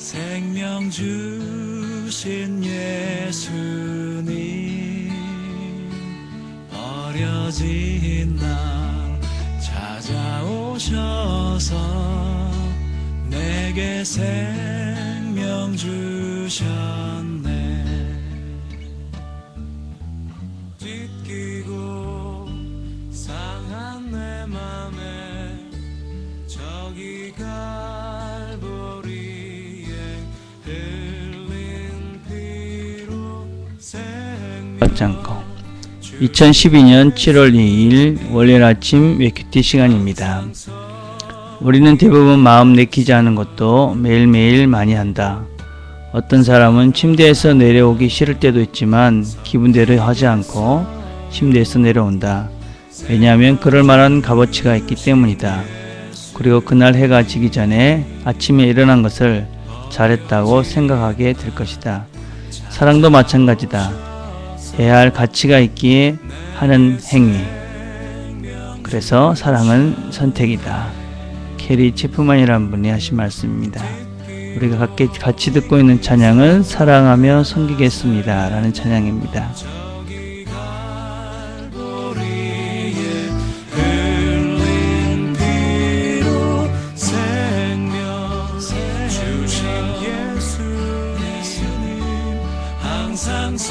생명 주신 예수님, 버려진 나 찾아오셔서 내게 생명 주셨네. 찢기고 상한 내 맘에 저기 갈보리에 흘린 피로 생명 받지 않고 2012년 7월 2일 월요일 아침 웨큐티 시간입니다. 우리는 대부분 마음 내키지 않은 것도 매일매일 많이 한다. 어떤 사람은 침대에서 내려오기 싫을 때도 있지만 기분대로 하지 않고 침대에서 내려온다. 왜냐하면 그럴 만한 값어치가 있기 때문이다. 그리고 그날 해가 지기 전에 아침에 일어난 것을 잘했다고 생각하게 될 것이다. 사랑도 마찬가지다. 해야 할 가치가 있기에 하는 행위. 그래서 사랑은 선택이다. 캐리 체프만이라는 분이 하신 말씀입니다. 우리가 같이 듣고 있는 찬양은 사랑하며 섬기겠습니다 라는 찬양입니다. 항상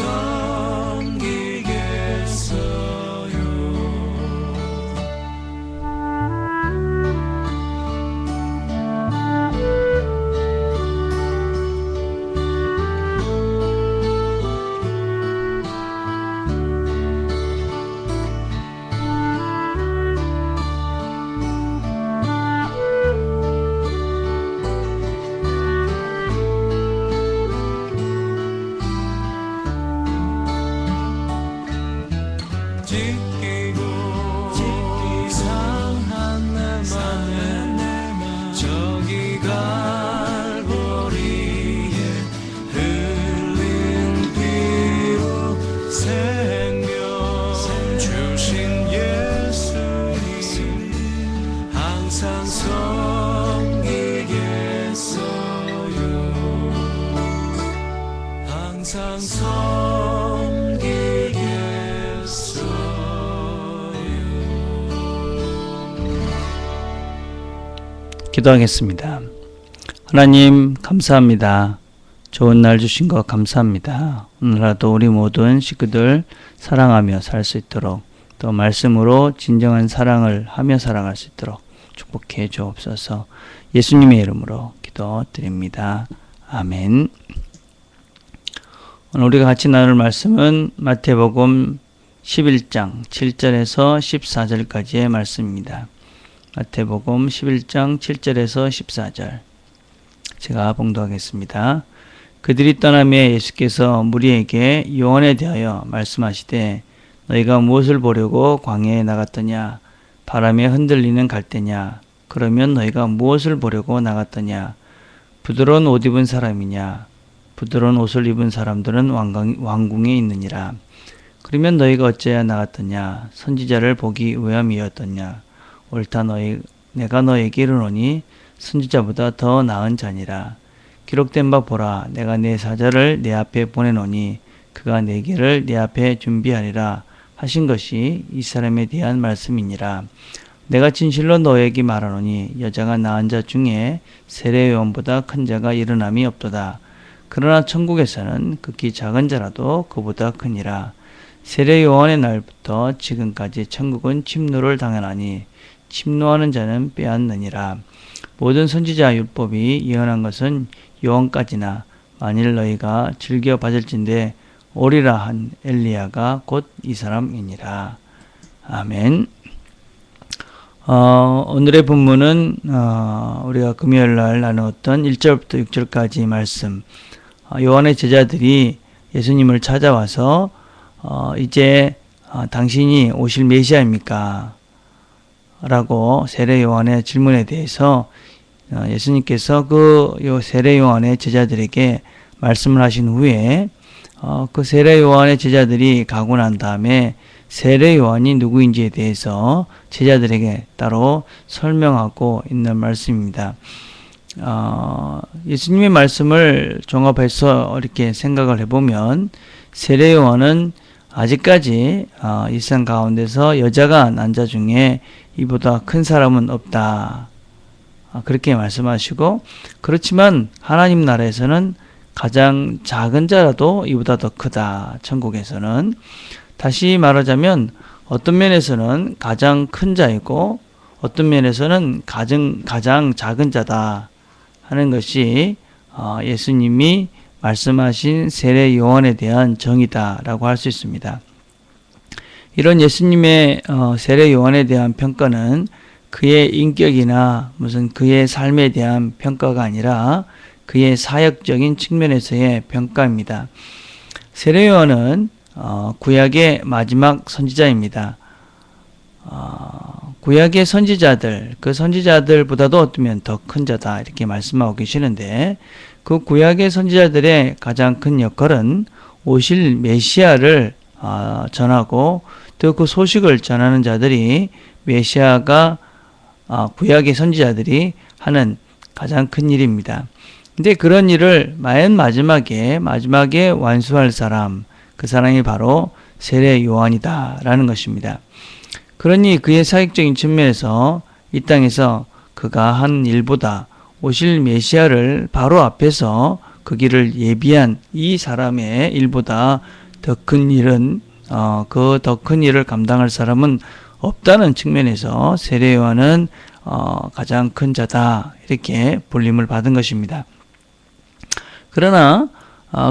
찢기고 상한 내 맘에 저기 갈보리에 흘린 피로 생명 주신 예수님 항상 섬기겠어요. 항상 기도하겠습니다. 하나님 감사합니다. 좋은 날 주신 것 감사합니다. 오늘라도 우리 모든 식구들 사랑하며 살 수 있도록 또 말씀으로 진정한 사랑을 하며 살아갈 수 있도록 축복해 주옵소서. 예수님의 이름으로 기도드립니다. 아멘. 오늘 우리가 같이 나눌 말씀은 마태복음 11장 7절에서 14절까지의 말씀입니다. 마태복음 11장 7절에서 14절 제가 봉독하겠습니다. 그들이 떠나며 예수께서 무리에게 요한에 대하여 말씀하시되 너희가 무엇을 보려고 광야에 나갔더냐? 바람에 흔들리는 갈대냐? 그러면 너희가 무엇을 보려고 나갔더냐? 부드러운 옷 입은 사람이냐? 부드러운 옷을 입은 사람들은 왕궁에 있느니라. 그러면 너희가 어찌하여 나갔더냐? 선지자를 보기 위함이었더냐? 옳다 내가 너에게 이르노니 선지자보다 더 나은 자니라. 기록된 바 보라 내가 내 사자를 내 앞에 보내노니 그가 내 길을 내 앞에 준비하리라 하신 것이 이 사람에 대한 말씀이니라. 내가 진실로 너에게 말하노니 여자가 낳은 자 중에 세례 요한보다 큰 자가 일어남이 없도다. 그러나 천국에서는 극히 작은 자라도 그보다 크니라. 세례 요한의 날부터 지금까지 천국은 침노를 당하나니 침노하는 자는 빼앗느니라. 모든 선지자 율법이 예언한 것은 요한까지나 만일 너희가 즐겨 받을진대 오리라 한 엘리야가 곧 이 사람이니라. 아멘. 오늘의 본문은 우리가 금요일날 나누었던 1절부터 6절까지 말씀. 요한의 제자들이 예수님을 찾아와서 이제 당신이 오실 메시아입니까? 라고 세례 요한의 질문에 대해서 예수님께서 그 세례 요한의 제자들에게 말씀을 하신 후에 그 세례 요한의 제자들이 가고 난 다음에 세례 요한이 누구인지에 대해서 제자들에게 따로 설명하고 있는 말씀입니다. 예수님의 말씀을 종합해서 이렇게 생각을 해보면 세례 요한은 아직까지 이 세상 가운데서 여자가 난 자 중에 이보다 큰 사람은 없다. 그렇게 말씀하시고, 그렇지만 하나님 나라에서는 가장 작은 자라도 이보다 더 크다. 천국에서는. 다시 말하자면 어떤 면에서는 가장 큰 자이고 어떤 면에서는 가장 작은 자다 하는 것이 예수님이 말씀하신 세례 요한에 대한 정의다라고 할 수 있습니다. 이런 예수님의 세례 요한에 대한 평가는 그의 인격이나 무슨 그의 삶에 대한 평가가 아니라 그의 사역적인 측면에서의 평가입니다. 세례 요한은 구약의 마지막 선지자입니다. 구약의 선지자들, 그 선지자들보다도 어쩌면 더 큰 자다 이렇게 말씀하고 계시는데, 그 구약의 선지자들의 가장 큰 역할은 오실 메시아를 전하고 또 그 소식을 전하는 자들이 메시아가 구약의 선지자들이 하는 가장 큰 일입니다. 근데 그런 일을 맨 마지막에 완수할 사람, 그 사람이 바로 세례 요한이다라는 것입니다. 그러니 그의 사역적인 측면에서 이 땅에서 그가 한 일보다 오실 메시아를 바로 앞에서 그 길을 예비한 이 사람의 일보다 더 큰 일은 그 더 큰 일을 감당할 사람은 없다는 측면에서 세례 요한은 가장 큰 자다 이렇게 불림을 받은 것입니다. 그러나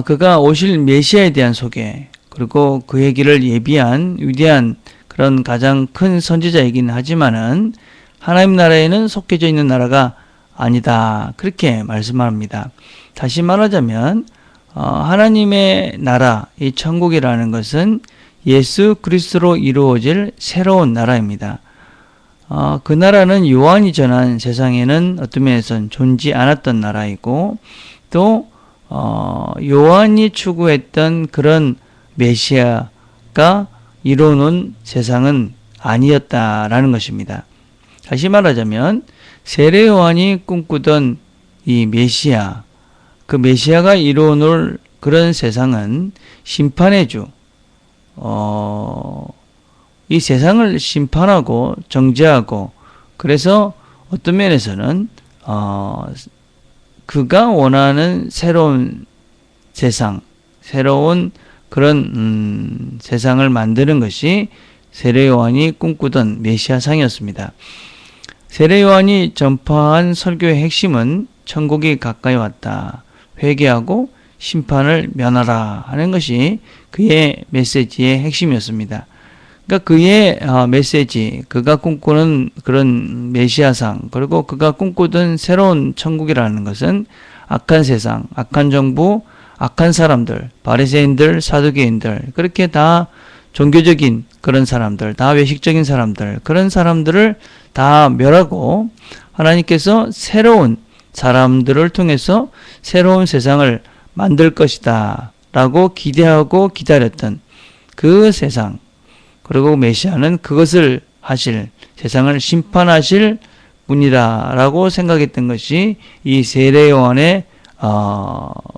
그가 오실 메시아에 대한 소개, 그리고 그의 길을 예비한 위대한 그런 가장 큰 선지자이긴 하지만은 하나님 나라에는 속해져 있는 나라가 아니다 그렇게 말씀합니다. 다시 말하자면 하나님의 나라, 이 천국이라는 것은 예수 그리스도로 이루어질 새로운 나라입니다. 그 나라는 요한이 전한 세상에는 어떤 면에서는 존재 않았던 나라이고, 또 요한이 추구했던 그런 메시아가 이루어놓은 세상은 아니었다라는 것입니다. 다시 말하자면 세례 요한이 꿈꾸던 이 메시아, 그 메시아가 이루어놓을 그런 세상은 심판의 주, 이 세상을 심판하고 정죄하고, 그래서 어떤 면에서는 그가 원하는 새로운 세상, 새로운 그런 세상을 만드는 것이 세례 요한이 꿈꾸던 메시아상이었습니다. 세례 요한이 전파한 설교의 핵심은 천국이 가까이 왔다, 회개하고 심판을 면하라 하는 것이 그의 메시지의 핵심이었습니다. 그러니까 그의 메시지, 그가 꿈꾸는 그런 메시아상, 그리고 그가 꿈꾸던 새로운 천국이라는 것은 악한 세상, 악한 정부, 악한 사람들, 바리새인들, 사두개인들, 그렇게 다 종교적인 그런 사람들, 다 외식적인 사람들, 그런 사람들을 다 멸하고 하나님께서 새로운 사람들을 통해서 새로운 세상을 만들 것이다 라고 기대하고 기다렸던 그 세상, 그리고 메시아는 그것을 하실, 세상을 심판하실 분이다라고 생각했던 것이 이 세례 요한의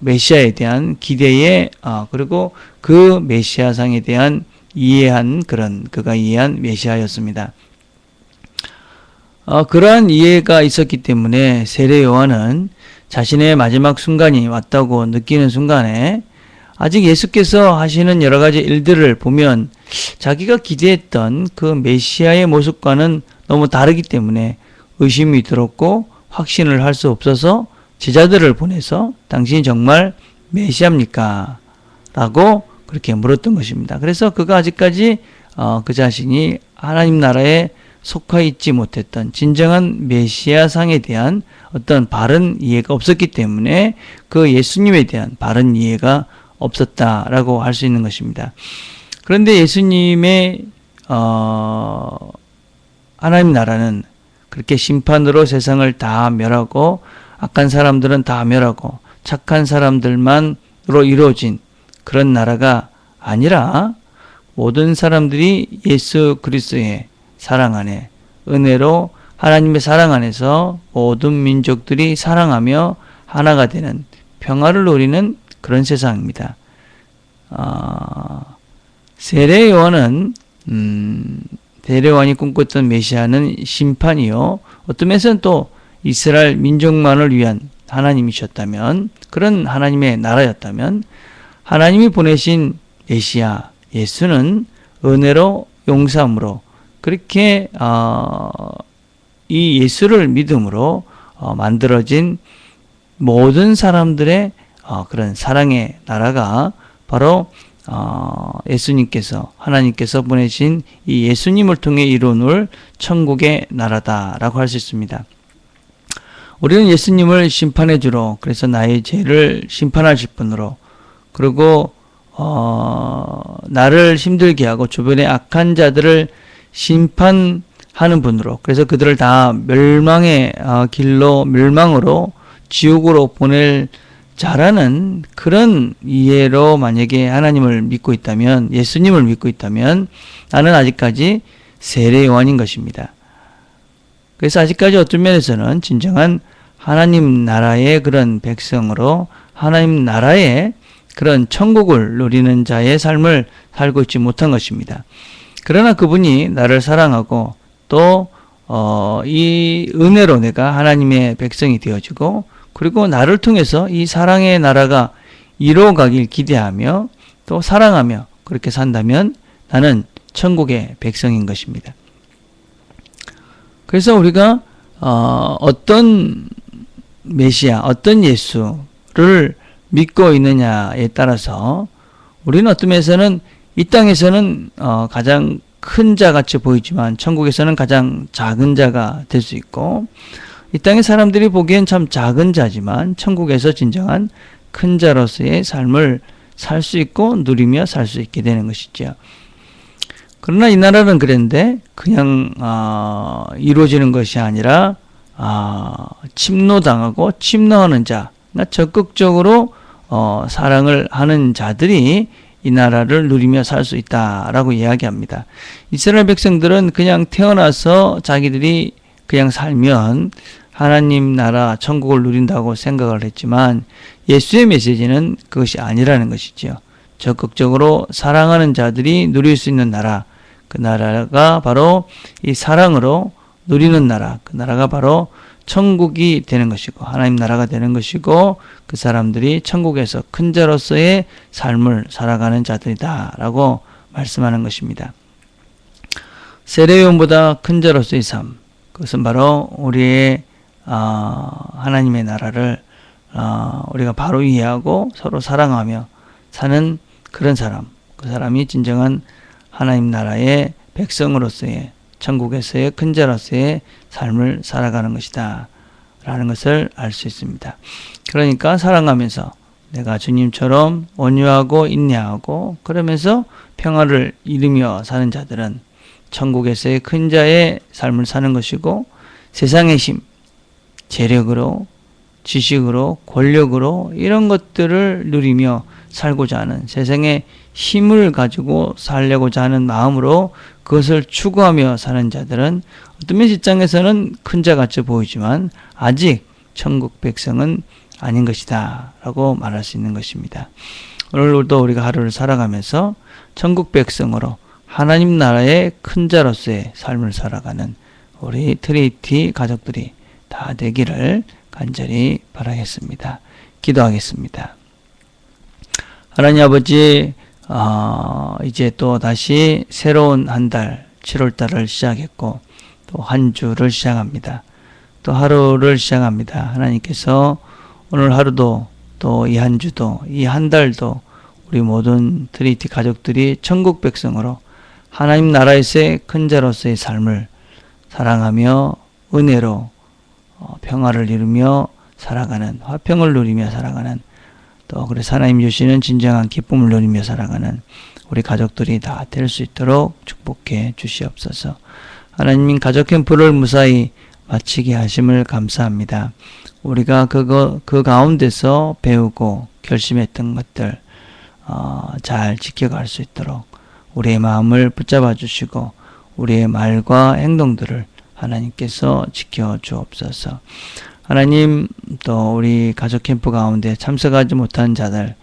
메시아에 대한 기대에, 그리고 그 메시아상에 대한 이해한 그가 이해한 메시아였습니다. 그러한 이해가 있었기 때문에 세례 요한은 자신의 마지막 순간이 왔다고 느끼는 순간에 아직 예수께서 하시는 여러 가지 일들을 보면 자기가 기대했던 그 메시아의 모습과는 너무 다르기 때문에 의심이 들었고 확신을 할 수 없어서 제자들을 보내서 당신이 정말 메시아입니까? 라고 그렇게 물었던 것입니다. 그래서 그가 아직까지 그 자신이 하나님 나라에 속해 있지 못했던 진정한 메시아상에 대한 어떤 바른 이해가 없었기 때문에 그 예수님에 대한 바른 이해가 없었다라고 할 수 있는 것입니다. 그런데 예수님의 하나님 나라는 그렇게 심판으로 세상을 다 멸하고 악한 사람들은 다 멸하고 착한 사람들만으로 이루어진 그런 나라가 아니라 모든 사람들이 예수 그리스도의 사랑 안에, 은혜로 하나님의 사랑 안에서 모든 민족들이 사랑하며 하나가 되는 평화를 누리는 그런 세상입니다. 세례 요한은 세례 요한이 꿈꿨던 메시아는 심판이요, 어떤 면에서는 또 이스라엘 민족만을 위한 하나님이셨다면, 그런 하나님의 나라였다면, 하나님이 보내신 메시아 예수는 은혜로 용서함으로, 그렇게 이 예수를 믿음으로 만들어진 모든 사람들의 그런 사랑의 나라가 바로 예수님께서, 하나님께서 보내신 이 예수님을 통해 이루어놓을 천국의 나라다라고 할 수 있습니다. 우리는 예수님을 심판해 주러, 그래서 나의 죄를 심판하실 분으로, 그리고 나를 힘들게 하고 주변의 악한 자들을 심판하는 분으로, 그래서 그들을 다 멸망의 길로, 멸망으로, 지옥으로 보낼 자라는 그런 이해로 만약에 하나님을 믿고 있다면, 예수님을 믿고 있다면 나는 아직까지 세례 요한인 것입니다. 그래서 아직까지 어떤 면에서는 진정한 하나님 나라의 그런 백성으로, 하나님 나라의 그런 천국을 누리는 자의 삶을 살고 있지 못한 것입니다. 그러나 그분이 나를 사랑하고 또 이 은혜로 내가 하나님의 백성이 되어지고, 그리고 나를 통해서 이 사랑의 나라가 이루어가길 기대하며 또 사랑하며 그렇게 산다면 나는 천국의 백성인 것입니다. 그래서 우리가 어떤 메시아, 어떤 예수를 믿고 있느냐에 따라서 우리는 어떤 면에서는 이 땅에서는 가장 큰 자같이 보이지만 천국에서는 가장 작은 자가 될 수 있고, 이 땅의 사람들이 보기엔 참 작은 자지만 천국에서 진정한 큰 자로서의 삶을 살 수 있고 누리며 살 수 있게 되는 것이죠. 그러나 이 나라는 그런데 그냥 이루어지는 것이 아니라 침노당하고 침노하는 자, 적극적으로 사랑을 하는 자들이 이 나라를 누리며 살 수 있다라고 이야기합니다. 이스라엘 백성들은 그냥 태어나서 자기들이 그냥 살면 하나님 나라 천국을 누린다고 생각을 했지만 예수의 메시지는 그것이 아니라는 것이죠. 적극적으로 사랑하는 자들이 누릴 수 있는 나라, 그 나라가 바로 이 사랑으로 누리는 나라, 그 나라가 바로 천국이 되는 것이고 하나님 나라가 되는 것이고, 그 사람들이 천국에서 큰 자로서의 삶을 살아가는 자들이다 라고 말씀하는 것입니다. 세례요한보다 큰 자로서의 삶, 그것은 바로 우리의 하나님의 나라를 우리가 바로 이해하고 서로 사랑하며 사는 그런 사람, 그 사람이 진정한 하나님 나라의 백성으로서의, 천국에서의 큰 자로서의 삶을 살아가는 것이다 라는 것을 알 수 있습니다. 그러니까 사랑하면서 내가 주님처럼 온유하고 인내하고 그러면서 평화를 이루며 사는 자들은 천국에서의 큰 자의 삶을 사는 것이고, 세상의 힘, 재력으로, 지식으로, 권력으로 이런 것들을 누리며 살고자 하는, 세상의 힘을 가지고 살려고자 하는 마음으로 그것을 추구하며 사는 자들은 어떤 면 입장에서는 큰 자같이 보이지만 아직 천국 백성은 아닌 것이다 라고 말할 수 있는 것입니다. 오늘도 우리가 하루를 살아가면서 천국 백성으로 하나님 나라의 큰 자로서의 삶을 살아가는 우리 트리니티 가족들이 다 되기를 간절히 바라겠습니다. 기도하겠습니다. 하나님 아버지, 이제 또 다시 새로운 한 달, 7월달을 시작했고 또 한 주를 시작합니다. 또 하루를 시작합니다. 하나님께서 오늘 하루도 또 이 한 주도 이 한 달도 우리 모든 트리니티 가족들이 천국 백성으로 하나님 나라에서의 큰 자로서의 삶을 사랑하며 은혜로 평화를 이루며 살아가는, 화평을 누리며 살아가는, 또 그래서 하나님 주시는 진정한 기쁨을 누리며 살아가는 우리 가족들이 다 될 수 있도록 축복해 주시옵소서. 하나님 가족 캠프를 무사히 마치게 하심을 감사합니다. 우리가 그 가운데서 배우고 결심했던 것들 잘 지켜갈 수 있도록 우리의 마음을 붙잡아 주시고 우리의 말과 행동들을 하나님께서 지켜 주옵소서. 하나님, 또 우리 가족 캠프 가운데 참석하지 못한 자들,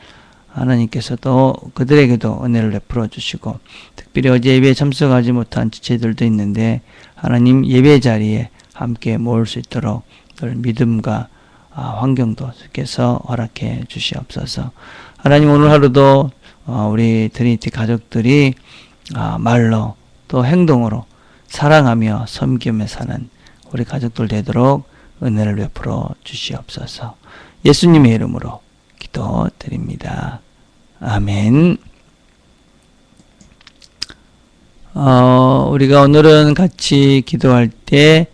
하나님께서도 그들에게도 은혜를 베풀어 주시고, 특별히 어제 예배에 참석하지 못한 지체들도 있는데 하나님 예배 자리에 함께 모을 수 있도록 늘 믿음과 환경도 주께서 허락해 주시옵소서. 하나님, 오늘 하루도 우리 트리니티 가족들이 말로 또 행동으로 사랑하며 섬기며 사는 우리 가족들 되도록 은혜를 베풀어 주시옵소서. 예수님의 이름으로 기도드립니다. 아멘. 우리가 오늘은 같이 기도할 때